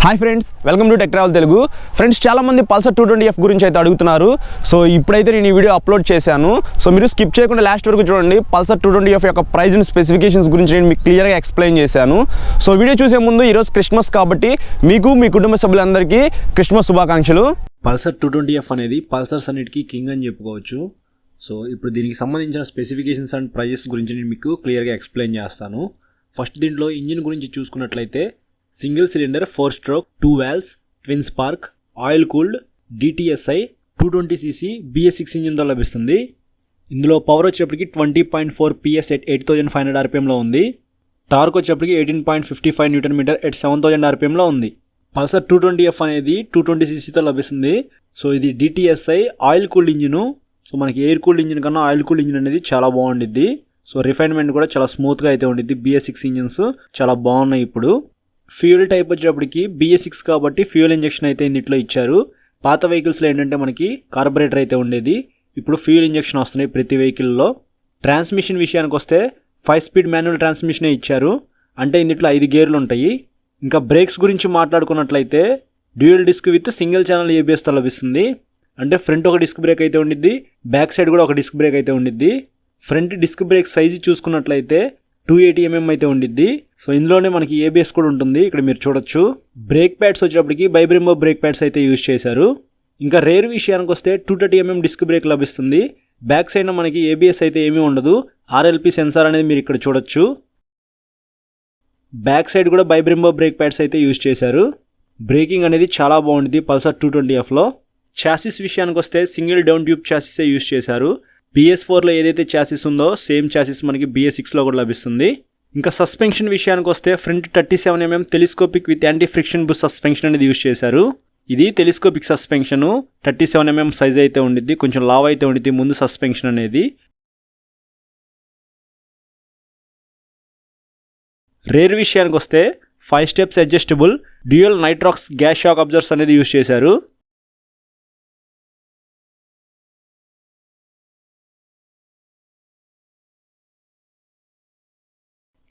Hi friends, welcome to tech travel Telugu. Friends, చాలామంది Pulsar 220F గురించి అయితే అడుగుతున్నారు. సో ఇప్పుడైతే నేను ఈ వీడియో అప్లోడ్ చేశాను. సో మీరు స్కిప్ చేయకుండా లాస్ట్ వరకు చూడండి. పల్సర్ 220F యొక్క ప్రైస్ అండ్ స్పెసిఫికేషన్స్ గురించి నేను మీకు క్లియర్గా ఎక్స్ప్లెయిన్ చేశాను. సో వీడియో చూసే ముందు ఈరోజు క్రిస్మస్ కాబట్టి మీకు మీ కుటుంబ సభ్యులందరికీ క్రిస్మస్ శుభాకాంక్షలు. పల్సర్ 220F అనేది పల్సర్స్ అన్నిటికీ కింగ్ అని చెప్పుకోవచ్చు. సో ఇప్పుడు దీనికి సంబంధించిన స్పెసిఫికేషన్స్ అండ్ ప్రైజెస్ గురించి నేను మీకు క్లియర్గా ఎక్స్ప్లెయిన్ చేస్తాను. ఫస్ట్ దీంట్లో ఇంజిన్ గురించి చూసుకున్నట్లయితే single cylinder 4 stroke 2 valves twin spark oil cooled DTSI 220cc BS6 ఇంజిన్తో లభిస్తుంది. ఇందులో పవర్ వచ్చేప్పటికి 20.4 PS at 8500 RPMలో ఉంది. టార్క్ వచ్చేప్పటికి 18.55 Nm at 7000 RPMలో ఉంది. పల్సర్ 220F అనేది 220cc లభిస్తుంది. సో ఇది DTSI oil cooled engine. So మనకి ఎయిర్ కూల్డ్ ఇంజిన్ కన్నా ఆయిల్ కూల్డ్ ఇంజిన్ అనేది చాలా బాగుండిద్ది. సో రిఫైన్మెంట్ కూడా చాలా స్మూత్గా అయితే ఉండిద్ది. BS6 ఇంజిన్స్ చాలా బాగున్నాయి. ఇప్పుడు ఫ్యూయల్ టైప్ వచ్చేటప్పటికి BS6 కాబట్టి ఫ్యూయల్ ఇంజెక్షన్ అయితే ఇందులో ఇచ్చారు. పాత వెహికల్స్లో ఏంటంటే మనకి కార్బొరేటర్ అయితే ఉండేది. ఇప్పుడు ఫ్యూయల్ ఇంజెక్షన్ వస్తున్నాయి ప్రతి వెహికల్లో. ట్రాన్స్మిషన్ విషయానికి వస్తే 5 స్పీడ్ మాన్యువల్ ట్రాన్స్మిషనే ఇచ్చారు. అంటే ఇందులో 5 గేర్లు ఉంటాయి. ఇంకా బ్రేక్స్ గురించి మాట్లాడుకున్నట్లయితే dual disc with single channel ABSతో లభిస్తుంది. అంటే ఫ్రంట్ ఒక డిస్క్ బ్రేక్ అయితే ఉండిద్ది, బ్యాక్ సైడ్ కూడా ఒక డిస్క్ బ్రేక్ అయితే ఉండిద్ది. ఫ్రంట్ డిస్క్ బ్రేక్ సైజు చూసుకున్నట్లయితే 280 mm అయితే ఉండిద్ది. సో ఇందులోనే మనకి ABS కూడా ఉంటుంది, ఇక్కడ మీరు చూడొచ్చు. బ్రేక్ ప్యాడ్స్ వచ్చేటప్పటికి బైబ్రింబో బ్రేక్ ప్యాడ్స్ అయితే యూజ్ చేశారు. ఇంకా రేర్ విషయానికి వస్తే 230 mm డిస్క్ బ్రేక్ లభిస్తుంది. బ్యాక్ సైడ్ మనకి ABS అయితే ఏమీ ఉండదు. RLP సెన్సార్ అనేది మీరు ఇక్కడ చూడొచ్చు. బ్యాక్ సైడ్ కూడా బైబ్రింబో బ్రేక్ ప్యాడ్స్ అయితే యూజ్ చేశారు. బ్రేకింగ్ అనేది చాలా బాగుంటుంది పల్సర్ 220Fలో. చాసిస్ విషయానికి వస్తే సింగిల్ డౌన్ ట్యూబ్ చాసిసే యూజ్ చేశారు. BS4లో ఏదైతే చాసిస్ ఉందో సేమ్ చాసిస్ మనకి BS6లో కూడా లభిస్తుంది. ఇంకా సస్పెన్షన్ విషయానికి వస్తే front 37 mm telescopic with anti friction Boost suspension అనేది యూజ్ చేశారు. ఇది టెలిస్కోపిక్ సస్పెన్షన్ 37 mm సైజ్ అయితే ఉండిద్ది. కొంచెం లావ్ అయితే ఉండిద్ది ముందు సస్పెన్షన్ అనేది. రేర్ విషయానికి వస్తే 5 steps adjustable dual nitrox gas shock absorbers అనేది యూజ్ చేశారు.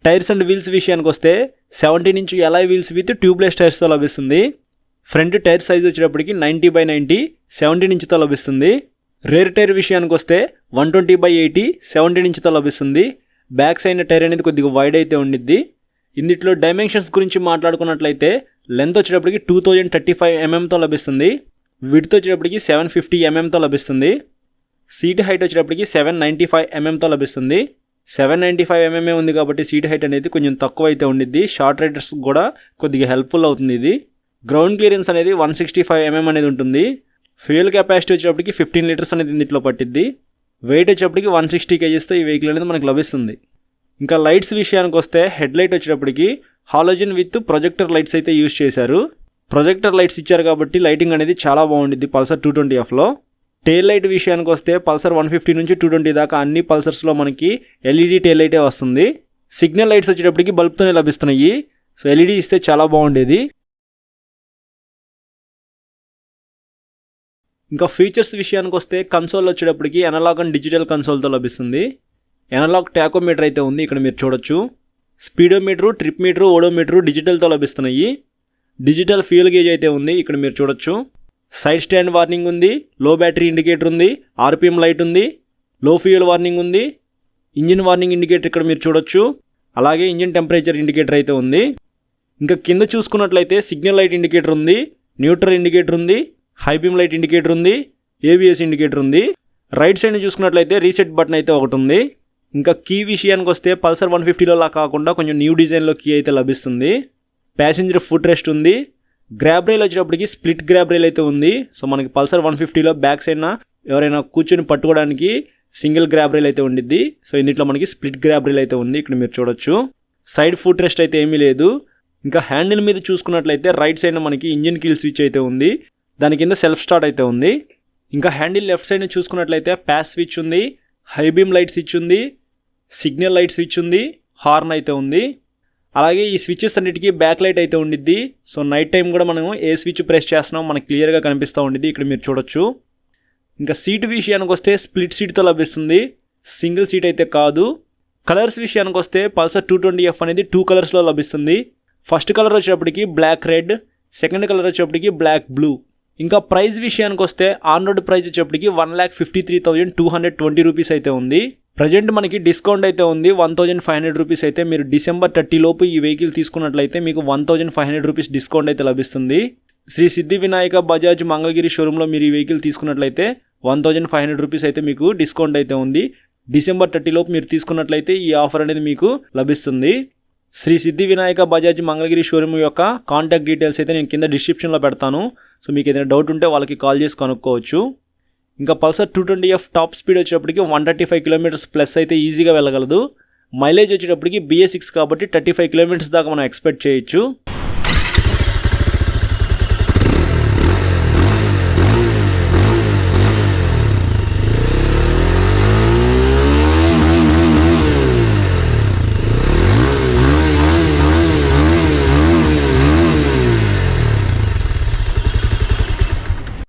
టైర్స్ అండ్ వీల్స్ విషయానికి వస్తే 17 inch alloy wheels with tubeless టైర్స్తో లభిస్తుంది. ఫ్రంట్ టైర్ సైజ్ వచ్చేటప్పటికి 90/90 17 ఇంచ్తో లభిస్తుంది. రేర్ టైర్ విషయానికి వస్తే 120/80 17 ఇంచ్తో లభిస్తుంది. బ్యాక్ సైడ్ టైర్ అనేది కొద్దిగా వైడ్ అయితే ఉండిద్ది. ఇందులో డైమెన్షన్స్ గురించి మాట్లాడుకున్నట్లయితే లెంత్ వచ్చేటప్పటికి 2035 mmతో లభిస్తుంది. విడ్త్ వచ్చేటప్పటికి 750 mmతో లభిస్తుంది. సీట్ హైట్ వచ్చేటప్పటికి 795 mmతో లభిస్తుంది. 795 mm ఉంది కాబట్టి సీట్ హైట్ అనేది కొంచెం తక్కువ అయితే ఉండిద్ది. షార్ట్ రైడర్స్ కూడా కొద్దిగా హెల్ప్ఫుల్ అవుతుంది ఇది. గ్రౌండ్ క్లియరెన్స్ అనేది 165 mm అనేది ఉంటుంది. ఫ్యూయల్ కెపాసిటీ వచ్చేటప్పటికి 15 లీటర్స్ అనేది ఇందులో పట్టిద్ది. వెయిట్ వచ్చేటప్పటికి 160 kgsతో ఈ వెహికల్ అనేది మనకు లభిస్తుంది. ఇంకా లైట్స్ విషయానికి వస్తే హెడ్ లైట్ వచ్చేటప్పటికి హాలోజన్ విత్ ప్రొజెక్టర్ లైట్స్ అయితే యూజ్ చేశారు. ప్రొజెక్టర్ లైట్స్ ఇచ్చారు కాబట్టి లైటింగ్ అనేది చాలా బాగుండిద్ది పల్సర్ 220Fలో. టెయిల్ లైట్ విషయానికి వస్తే పల్సర్ 150 నుంచి 220 దాకా అన్ని పల్సర్స్లో మనకి LED టెయిల్ లైటే వస్తుంది. సిగ్నల్ లైట్స్ వచ్చేటప్పటికి బల్బ్తోనే లభిస్తున్నాయి. సో LED ఇస్తే చాలా బాగుండేది. ఇంకా ఫీచర్స్ విషయానికి వస్తే కన్సోల్ వచ్చేటప్పటికి అనలాగ్ అండ్ డిజిటల్ కన్సోల్తో లభిస్తుంది. అనలాగ్ టాకోమీటర్ అయితే ఉంది, ఇక్కడ మీరు చూడొచ్చు. స్పీడోమీటరు, ట్రిప్ మీటరు, ఓడోమీటరు డిజిటల్తో లభిస్తున్నాయి. డిజిటల్ ఫ్యూయల్ గేజ్ అయితే ఉంది, ఇక్కడ మీరు చూడొచ్చు. సైడ్ స్టాండ్ వార్నింగ్ ఉంది, లో బ్యాటరీ ఇండికేటర్ ఉంది, RPM లైట్ ఉంది, లో ఫ్యూయల్ వార్నింగ్ ఉంది, ఇంజిన్ వార్నింగ్ ఇండికేటర్ ఇక్కడ మీరు చూడొచ్చు. అలాగే ఇంజిన్ టెంపరేచర్ ఇండికేటర్ అయితే ఉంది. ఇంకా కింద చూసుకున్నట్లయితే సిగ్నల్ లైట్ ఇండికేటర్ ఉంది, న్యూట్రల్ ఇండికేటర్ ఉంది, హై బీమ్ లైట్ ఇండికేటర్ ఉంది, ABS ఇండికేటర్ ఉంది. రైట్ సైడ్ చూసుకున్నట్లయితే రీసెట్ బటన్ అయితే ఒకటి ఉంది. ఇంకా కీ విషయానికి వస్తే పల్సర్ 150లో కాకుండా కొంచెం న్యూ డిజైన్లో కీ అయితే లభిస్తుంది. ప్యాసింజర్ ఫుట్ రెస్ట్ ఉంది. గ్రాబ్ రైల్ వచ్చేటప్పటికి స్ప్లిట్ గ్రాబ్ రైల్ అయితే ఉంది. సో మనకి పల్సర్ 150లో బ్యాక్ సైడ్ ఎవరైనా కూర్చొని పట్టుకోవడానికి సింగిల్ గ్రాబ్ రైల్ అయితే ఉండిద్ది. సో ఇందులో మనకి స్ప్లిట్ గ్రాబ్ రైల్ అయితే ఉంది, ఇక్కడ మీరు చూడొచ్చు. సైడ్ ఫుట్ రెస్ట్ అయితే ఏమీ లేదు. ఇంకా హ్యాండిల్ మీద చూసుకున్నట్లయితే రైట్ సైడ్ మనకి ఇంజిన్ కిల్ స్విచ్ అయితే ఉంది, దాని కింద సెల్ఫ్ స్టార్ట్ అయితే ఉంది. ఇంకా హ్యాండిల్ లెఫ్ట్ సైడ్ చూసుకున్నట్లయితే ప్యాస్ స్విచ్ ఉంది, హై బీమ్ లైట్ స్విచ్ ఉంది, సిగ్నల్ లైట్ స్విచ్ ఉంది, హార్న్ అయితే ఉంది. అలాగే ఈ స్విచెస్ అన్నిటికీ బ్యాక్ లైట్ అయితే ఉండిద్ది. సో నైట్ టైం కూడా మనం ఏ స్విచ్ ప్రెస్ చేస్తున్నాం మనకు క్లియర్గా కనిపిస్తూ ఉండిద్ది, ఇక్కడ మీరు చూడొచ్చు. ఇంకా సీట్ విషయానికి వస్తే స్ప్లిట్ సీట్తో లభిస్తుంది, సింగిల్ సీట్ అయితే కాదు. కలర్స్ విషయానికి వస్తే పల్సర్ 220F అనేది 2 కలర్స్లో లభిస్తుంది. ఫస్ట్ కలర్ వచ్చేటప్పటికి బ్లాక్ రెడ్, సెకండ్ కలర్ వచ్చేప్పటికి బ్లాక్ బ్లూ. ఇంకా ప్రైస్ విషయానికి వస్తే ఆన్ రోడ్ ప్రైస్ వచ్చేప్పటికి 1,53,220 రూపీస్ అయితే ఉంది. ప్రజెంట్ మనకి డిస్కౌంట్ అయితే ఉంది 1,500 రూపీస్ అయితే. మీరు డిసెంబర్ 30 లోపు ఈ వెహికల్ తీసుకున్నట్లయితే మీకు 1,500 రూపీస్ డిస్కౌంట్ అయితే లభిస్తుంది. శ్రీ సిద్ధి వినాయక బజాజ్ మంగళగిరి షోరూంలో మీరు ఈ వెహికల్ తీసుకున్నట్లయితే 1,500 రూపీస్ అయితే మీకు డిస్కౌంట్ అయితే ఉంది. డిసెంబర్ 30 లోపు మీరు తీసుకున్నట్లయితే ఈ ఆఫర్ అనేది మీకు లభిస్తుంది. శ్రీ సిద్ధి వినాయక బజాజ్ మంగళగిరి షోరూమ్ యొక్క కాంటాక్ట్ డీటెయిల్స్ అయితే నేను కింద డిస్క్రిప్షన్లో పెడతాను. సో మీకు ఏదైనా డౌట్ ఉంటే వాళ్ళకి కాల్ చేసి కనుక్కోవచ్చు. ఇంకా పల్సర్ 220F టాప్ స్పీడ్ వచ్చేటప్పటికి 135 కిలోమీటర్స్ ప్లస్ అయితే ఈజీగా వెళ్ళగలదు. మైలేజ్ వచ్చేటప్పటికి BS6 కాబట్టి 35 కిలోమీటర్స్ దాకా మనం ఎక్స్పెక్ట్ చేయొచ్చు.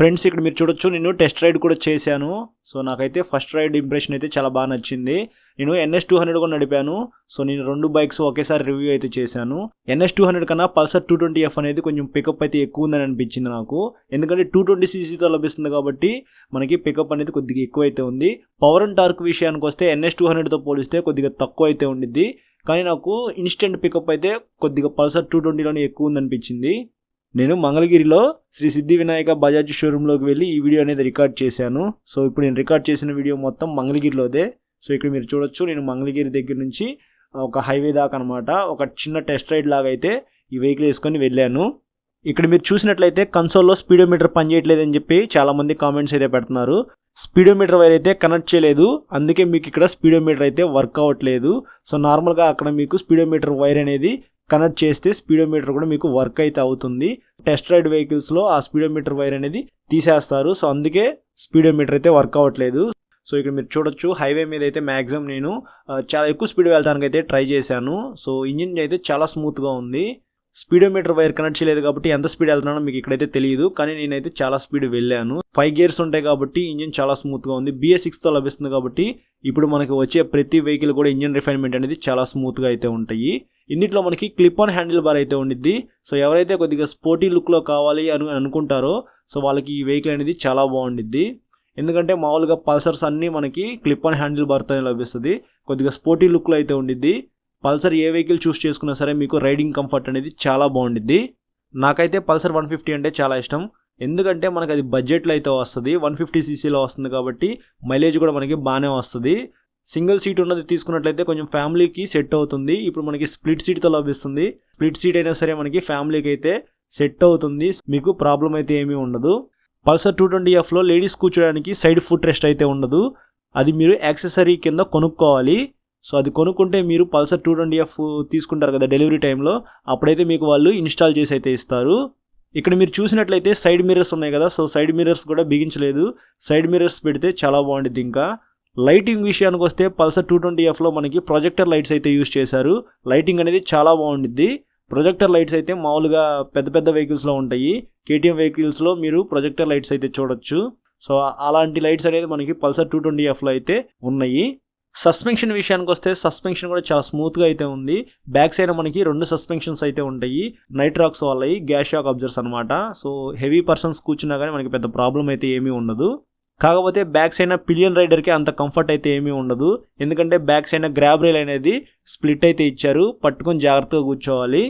ఫ్రెండ్స్ ఇక్కడ మీరు చూడొచ్చు, నేను టెస్ట్ రైడ్ కూడా చేశాను. సో నాకైతే ఫస్ట్ రైడ్ ఇంప్రెషన్ అయితే చాలా బాగా నచ్చింది. నేను NS200 కూడా నడిపాను. సో నేను 2 బైక్స్ ఒకేసారి రివ్యూ అయితే చేశాను. NS200 కన్నా పల్సర్ 220F అనేది కొంచెం పికప్ అయితే ఎక్కువ ఉందని అనిపించింది నాకు. ఎందుకంటే 220cc లభిస్తుంది కాబట్టి మనకి పికప్ అనేది కొద్దిగా ఎక్కువ అయితే ఉంది. పవర్ అండ్ టార్క్ విషయానికి వస్తే NS200తో పోలిస్తే కొద్దిగా తక్కువ అయితే ఉండిద్ది. కానీ నాకు ఇన్స్టెంట్ పికప్ అయితే కొద్దిగా పల్సర్ 220లోనే ఎక్కువ ఉందనిపించింది. నేను మంగళగిరిలో శ్రీ సిద్ధి వినాయక బజాజ్ షోరూంలోకి వెళ్ళి ఈ వీడియో అనేది రికార్డ్ చేశాను. సో ఇప్పుడు నేను రికార్డ్ చేసిన వీడియో మొత్తం మంగళగిరిలోదే. సో ఇక్కడ మీరు చూడొచ్చు, నేను మంగళగిరి దగ్గర నుంచి ఒక హైవే దాకా అనమాట ఒక చిన్న టెస్ట్ రైడ్ లాగా అయితే ఈ వెహికల్ వేసుకొని వెళ్ళాను. ఇక్కడ మీరు చూసినట్లయితే కన్సోల్లో స్పీడోమీటర్ పనిచేయట్లేదని చెప్పి చాలామంది కామెంట్స్ అయితే పెడుతున్నారు. స్పీడోమీటర్ వైర్ అయితే కనెక్ట్ చేయలేదు, అందుకే మీకు ఇక్కడ స్పీడోమీటర్ అయితే వర్క్ అవ్వట్లేదు. సో నార్మల్గా అక్కడ మీకు స్పీడోమీటర్ వైర్ అనేది కనెక్ట్ చేస్తే స్పీడోమీటర్ కూడా మీకు వర్క్ అయితే అవుతుంది. టెస్ట్ రైడ్ వెహికల్స్లో ఆ స్పీడోమీటర్ వైర్ అనేది తీసేస్తారు. సో అందుకే స్పీడోమీటర్ అయితే వర్క్ అవ్వట్లేదు. సో ఇక్కడ మీరు చూడొచ్చు, హైవే మీద అయితే మ్యాక్సిమం నేను చాలా ఎక్కువ స్పీడ్ వెళ్ళడానికి అయితే ట్రై చేశాను. సో ఇంజిన్ అయితే చాలా స్మూత్గా ఉంది. స్పీడోమీటర్ వైర్ కనెక్ట్ చేయలేదు కాబట్టి ఎంత స్పీడ్ వెళ్తున్నానో మీకు ఇక్కడైతే తెలియదు. కానీ నేనైతే చాలా స్పీడ్ వెళ్ళాను. 5 గేర్స్ ఉంటాయి కాబట్టి ఇంజిన్ చాలా స్మూత్గా ఉంది. BS6తో లభిస్తుంది కాబట్టి ఇప్పుడు మనకి వచ్చే ప్రతి వెహికల్ కూడా ఇంజిన్ రిఫైన్మెంట్ అనేది చాలా స్మూత్గా అయితే ఉంటాయి. ఇందులో మనకి క్లిప్ ఆన్ హ్యాండిల్ బార్ అయితే ఉండిద్ది. సో ఎవరైతే కొద్దిగా స్పోర్టీ లుక్లో కావాలి అని అనుకుంటారో సో వాళ్ళకి ఈ వెహికల్ అనేది చాలా బాగుండిద్ది. ఎందుకంటే మామూలుగా పల్సర్స్ అన్నీ మనకి క్లిప్ ఆన్ హ్యాండిల్ బార్తోనే లభిస్తుంది. కొద్దిగా స్పోర్టీ లుక్లో అయితే ఉండిద్ది. పల్సర్ ఏ వెహికల్ చూస్ చేసుకున్నా సరే మీకు రైడింగ్ కంఫర్ట్ అనేది చాలా బాగుండిద్ది. నాకైతే పల్సర్ 150 అంటే చాలా ఇష్టం. ఎందుకంటే మనకు అది బడ్జెట్లో అయితే వస్తుంది, 150cc వస్తుంది కాబట్టి మైలేజ్ కూడా మనకి బాగానే వస్తుంది. సింగిల్ సీట్ ఉన్నది తీసుకున్నట్లయితే కొంచెం ఫ్యామిలీకి సెట్ అవుతుంది. ఇప్పుడు మనకి స్ప్లిట్ సీట్తో లభిస్తుంది. స్ప్లిట్ సీట్ అయినా సరే మనకి ఫ్యామిలీకి అయితే సెట్ అవుతుంది, మీకు ప్రాబ్లం అయితే ఏమీ ఉండదు. పల్సర్ 220Fలో లేడీస్ కూర్చోడానికి సైడ్ ఫుట్ రెస్ట్ అయితే ఉండదు. అది మీరు యాక్సెసరీ కింద కొనుక్కోవాలి. సో అది కొనుక్కుంటే మీరు పల్సర్ 220F తీసుకుంటారు కదా డెలివరీ టైంలో, అప్పుడైతే మీకు వాళ్ళు ఇన్స్టాల్ చేసి అయితే ఇస్తారు. ఇక్కడ మీరు చూసినట్లయితే సైడ్ మిర్రర్స్ ఉన్నాయి కదా, సో సైడ్ మిర్రర్స్ కూడా బిగించలేదు. సైడ్ మిర్రర్స్ పెడితే చాలా బాగుంటుంది. ఇంకా లైటింగ్ విషయానికి వస్తే పల్సర్ 220Fలో మనకి ప్రొజెక్టర్ లైట్స్ అయితే యూస్ చేశారు. లైటింగ్ అనేది చాలా బాగుంటుంది. ప్రొజెక్టర్ లైట్స్ అయితే మామూలుగా పెద్ద పెద్ద వెహికల్స్లో ఉంటాయి. KTM వెహికల్స్లో మీరు ప్రొజెక్టర్ లైట్స్ అయితే చూడొచ్చు. సో అలాంటి లైట్స్ అనేది మనకి పల్సర్ 220Fలో అయితే ఉన్నాయి. సస్పెన్షన్ విషయానికి వస్తే సస్పెన్షన్ కూడా చాలా స్మూత్గా అయితే ఉంది. బ్యాక్ సైడ్ మనకి 2 సస్పెన్షన్స్ అయితే ఉంటాయి. నైట్రాక్స్ వాళ్ళవి గ్యాస్ షాక్ అబ్జర్వర్స్ అనమాట. సో హెవీ పర్సన్స్ కూర్చున్నా కానీ మనకి పెద్ద ప్రాబ్లం అయితే ఏమీ ఉండదు. కాకపోతే బ్యాక్ సైడ్ పిలియన్ రైడర్కి అంత కంఫర్ట్ అయితే ఏమీ ఉండదు. ఎందుకంటే బ్యాక్ సైడ్ గ్రాబ్ రైల్ అనేది స్ప్లిట్ అయితే ఇచ్చారు, పట్టుకొని జాగ్రత్తగా కూర్చోవాలి.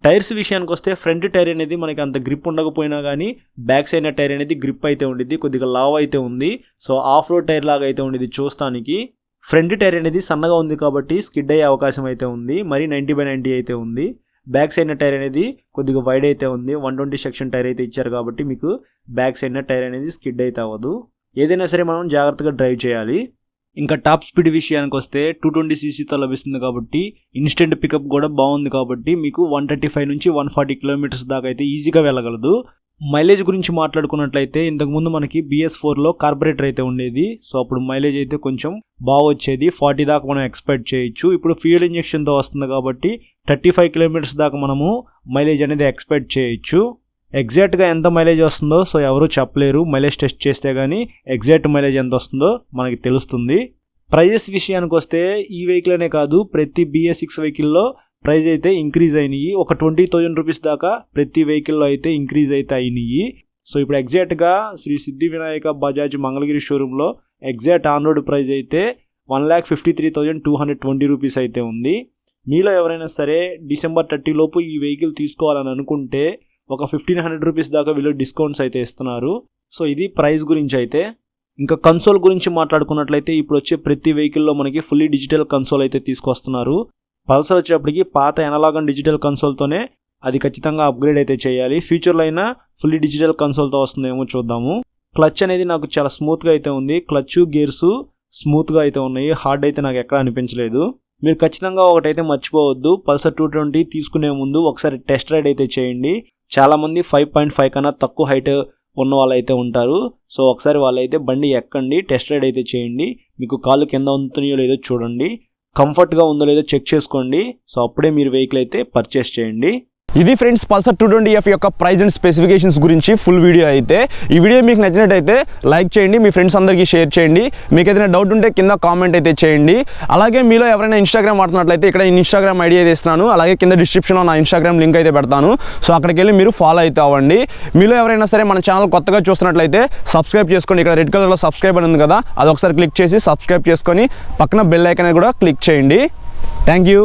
టైర్స్ విషయానికి వస్తే ఫ్రంట్ టైర్ అనేది మనకి అంత గ్రిప్ ఉండకపోయినా కానీ బ్యాక్ సైడ్ టైర్ అనేది గ్రిప్ అయితే ఉండిద్ది, కొద్దిగా లావ్ అయితే ఉంది. సో ఆఫ్ రోడ్ టైర్ లాగా అయితే ఉండిద్ది చూస్తానికి. ఫ్రంట్ టైర్ అనేది సన్నగా ఉంది కాబట్టి స్కిడ్ అయ్యే అవకాశం అయితే ఉంది, మరి 90/90 అయితే ఉంది. బ్యాక్ సైడ్ టైర్ అనేది కొద్దిగా వైడ్ అయితే ఉంది, 120 సెక్షన్ టైర్ అయితే ఇచ్చారు కాబట్టి మీకు బ్యాక్ సైడ్ టైర్ అనేది స్కిడ్ అయితే అవ్వదు. ఏదైనా సరే మనం జాగ్రత్తగా డ్రైవ్ చేయాలి. ఇంకా టాప్ స్పీడ్ విషయానికి వస్తే 220cc లభిస్తుంది కాబట్టి ఇన్స్టెంట్ పికప్ కూడా బాగుంది కాబట్టి మీకు 135 నుంచి 140 కిలోమీటర్స్ దాకా అయితే ఈజీగా వెళ్ళగలదు. మైలేజ్ గురించి మాట్లాడుకున్నట్లయితే ఇంతకుముందు మనకి BS4లో కార్బొరేటర్ అయితే ఉండేది. సో అప్పుడు మైలేజ్ అయితే కొంచెం బాగా వచ్చేది, 40 దాకా మనం ఎక్స్పెక్ట్ చేయొచ్చు. ఇప్పుడు ఫ్యూయల్ ఇంజెక్షన్తో వస్తుంది కాబట్టి 35 కిలోమీటర్స్ దాకా మనము మైలేజ్ అనేది ఎక్స్పెక్ట్ చేయొచ్చు. ఎగ్జాక్ట్గా ఎంత మైలేజ్ వస్తుందో సో ఎవరు చెప్పలేరు, మైలేజ్ టెస్ట్ చేస్తే కానీ ఎగ్జాక్ట్ మైలేజ్ ఎంత వస్తుందో మనకి తెలుస్తుంది. ప్రైజెస్ విషయానికి వస్తే ఈ వెహికల్ అనే కాదు ప్రతి BS6 వెహికల్లో ప్రైస్ అయితే ఇంక్రీజ్ అయినాయి. ఒక 20,000 రూపీస్ దాకా ప్రతి వెహికల్లో అయితే ఇంక్రీజ్ అయితే అయినాయి. సో ఇప్పుడు ఎగ్జాక్ట్గా శ్రీ సిద్ధి వినాయక బజాజ్ మంగళగిరి షోరూంలో ఎగ్జాక్ట్ ఆన్ రోడ్ ప్రైస్ అయితే 1,53,220 రూపీస్ అయితే ఉంది. మీలో ఎవరైనా సరే డిసెంబర్ 30 లోపు ఈ వెహికల్ తీసుకోవాలని అనుకుంటే ఒక 1,500 రూపీస్ దాకా వీళ్ళు డిస్కౌంట్స్ అయితే ఇస్తున్నారు. సో ఇది ప్రైస్ గురించి అయితే. ఇంకా కన్సోల్ గురించి మాట్లాడుకున్నట్లయితే ఇప్పుడు వచ్చే ప్రతి వెహికల్లో మనకి ఫుల్లీ డిజిటల్ కన్సోల్ అయితే తీసుకొస్తున్నారు. పల్సర్ వచ్చేటప్పటికి పాత ఎనలాగ్ అండ్ డిజిటల్ కన్సోల్తోనే అది ఖచ్చితంగా అప్గ్రేడ్ అయితే చేయాలి. ఫ్యూచర్లో అయినా ఫుల్లీ డిజిటల్ కన్సోల్తో వస్తుందేమో చూద్దాము. క్లచ్ అనేది నాకు చాలా స్మూత్గా అయితే ఉంది. క్లచ్ గేర్స్ స్మూత్గా అయితే ఉన్నాయి. హార్డ్ అయితే నాకు ఎక్కడ అనిపించలేదు. మీరు ఖచ్చితంగా ఒకటైతే మర్చిపోవద్దు, పల్సర్ 220 తీసుకునే ముందు ఒకసారి టెస్ట్ రైడ్ అయితే చేయండి. చాలామంది 5.5 కన్నా తక్కువ హైట్ ఉన్న వాళ్ళు అయితే ఉంటారు. సో ఒకసారి వాళ్ళైతే బండి ఎక్కండి, టెస్ట్ రైడ్ అయితే చేయండి. మీకు కాళ్ళు కింద ఉంటున్నాయో లేదో చూడండి, కంఫర్ట్గా ఉందో లేదో చెక్ చేసుకోండి. సో అప్పుడే మీరు వెహికల్ అయితే పర్చేస్ చేయండి. ఇది ఫ్రెండ్స్ పల్సర్ 220F యొక్క ప్రైస్ అండ్ స్పెసిఫికేషన్స్ గురించి ఫుల్ వీడియో అయితే. ఈ వీడియో మీకు నచ్చినట్టయితే లైక్ చేయండి, మీ ఫ్రెండ్స్ అందరికీ షేర్ చేయండి. మీకు ఏదైనా డౌట్ ఉంటే కింద కామెంట్ అయితే చేయండి. అలాగే మీలో ఎవరైనా ఇన్స్టాగ్రామ్ వాడుతున్నట్లయితే ఇక్కడ ఇన్స్టాగ్రామ్ ఐడి అయితే ఇస్తున్నాను. అలాగే కింద డిస్క్రిప్షన్లో నా ఇన్స్టాగ్రామ్ లింక్ అయితే పెడతాను. సో అక్కడికి వెళ్ళి మీరు ఫాలో అయితే అవ్వండి. మీలో ఎవరైనా సరే మన ఛానల్ కొత్తగా చూస్తున్నట్లయితే సబ్స్క్రైబ్ చేసుకోండి. ఇక్కడ రెడ్ కలర్లో సబ్స్క్రైబ్ అని ఉంది కదా, అది ఒకసారి క్లిక్ చేసి సబ్స్క్రైబ్ చేసుకొని పక్కన బెల్ ఐకాన్ కూడా క్లిక్ చేయండి. Thank you.